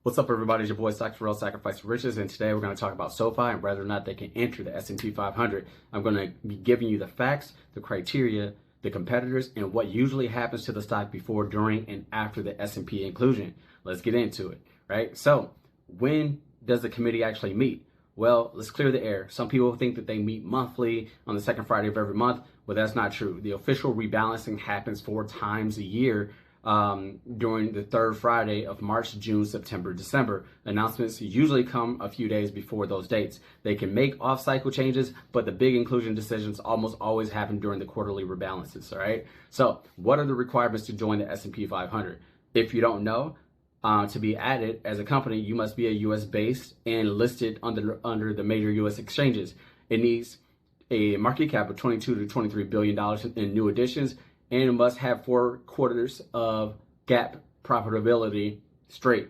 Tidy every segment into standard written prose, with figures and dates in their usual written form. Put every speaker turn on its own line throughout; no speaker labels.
What's up, everybody? It's your boy Stock for Real Sacrifice for Riches, and today we're going to talk about SoFi and whether or not they can enter the S&P 500. I'm going to be giving you the facts, the criteria, the competitors, and what usually happens to the stock before, during, and after the S&P inclusion. Let's get into it, right? So, when does the committee actually meet? Well, let's clear the air. Some people think that they meet monthly on the second Friday of every month, but that's not true. The official rebalancing happens 4 times a year. During the third Friday of March, June, September, December. Announcements usually come a few days before those dates. They can make off-cycle changes, but the big inclusion decisions almost always happen during the quarterly rebalances, all right? So what are the requirements to join the S&P 500? If you don't know, to be added as a company, you must be a U.S.-based and listed under the major U.S. exchanges. It needs a market cap of $22 to $23 billion in new additions, and it must have 4 quarters of GAAP profitability straight,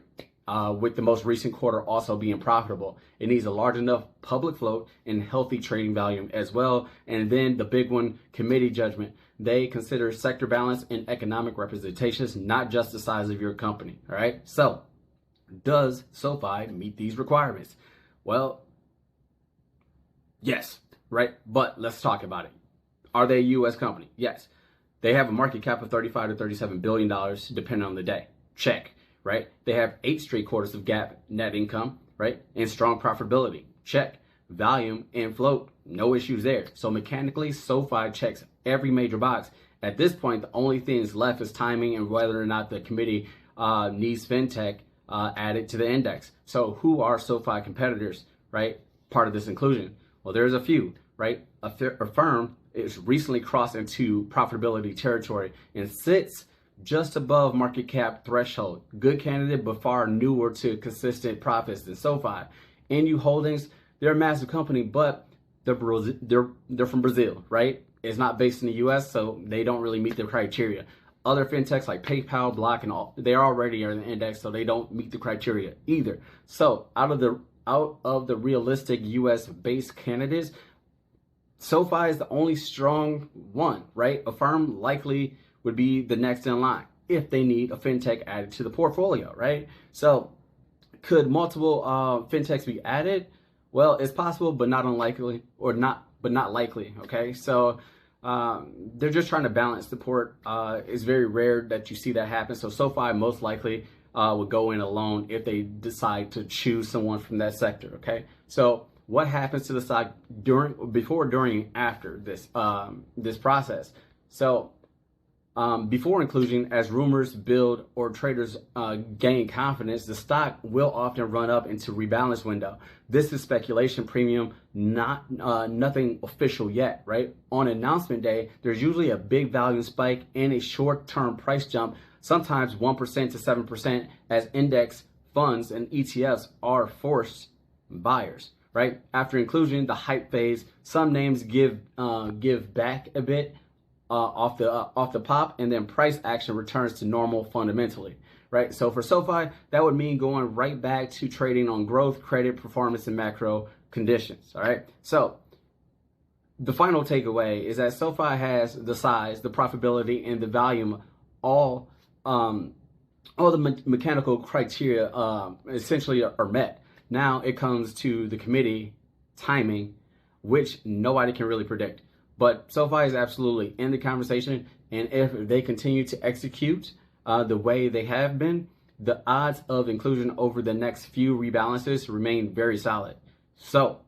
with the most recent quarter also being profitable. It needs a large enough public float and healthy trading volume as well. And then the big one, committee judgment. They consider sector balance and economic representations, not just the size of your company. All right. So does SoFi meet these requirements? Well, yes, right. But let's talk about it. Are they a U.S. company? Yes. They have a market cap of $35 to $37 billion, depending on the day. Check, right? They have 8 straight quarters of GAAP net income, right? And strong profitability. Check. Volume and float, no issues there. So mechanically, SoFi checks every major box. At this point, the only things left is timing and whether or not the committee needs fintech added to the index. So who are SoFi competitors, right? Part of this inclusion. Well, there's a few, right? Affirm is recently crossed into profitability territory and sits just above market cap threshold. Good candidate, but far newer to consistent profits than SoFi. NU Holdings, they're a massive company, but they're from Brazil, right? It's not based in the US, so they don't really meet the criteria. Other fintechs like PayPal, Block, and all, they already are in the index, so they don't meet the criteria either. So out of the realistic US based candidates, SoFi is the only strong one, right? Affirm likely would be the next in line if they need a fintech added to the portfolio, right? So could multiple fintechs be added? Well, it's possible, but not unlikely, but not likely, okay? So they're just trying to balance the port. It's very rare that you see that happen. So SoFi most likely would go in alone if they decide to choose someone from that sector, okay? So what happens to the stock before, during, and after this process? So before inclusion, as rumors build or traders gain confidence, the stock will often run up into rebalance window. This is speculation premium, nothing official yet, right? On announcement day, there's usually a big volume spike and a short-term price jump, sometimes 1% to 7%, as index funds and ETFs are forced buyers. Right after inclusion, the hype phase, some names give back a bit off the pop, and then price action returns to normal fundamentally. Right. So for SoFi, that would mean going right back to trading on growth, credit, performance, and macro conditions. All right. So the final takeaway is that SoFi has the size, the profitability, and the volume, all the mechanical criteria essentially are met. Now it comes to the committee timing, which nobody can really predict. But SoFi is absolutely in the conversation, and if they continue to execute the way they have been, the odds of inclusion over the next few rebalances remain very solid. So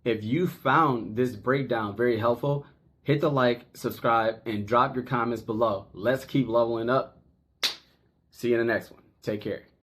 if you found this breakdown very helpful, hit the like, subscribe, and drop your comments below. Let's keep leveling up. See you in the next one. Take care.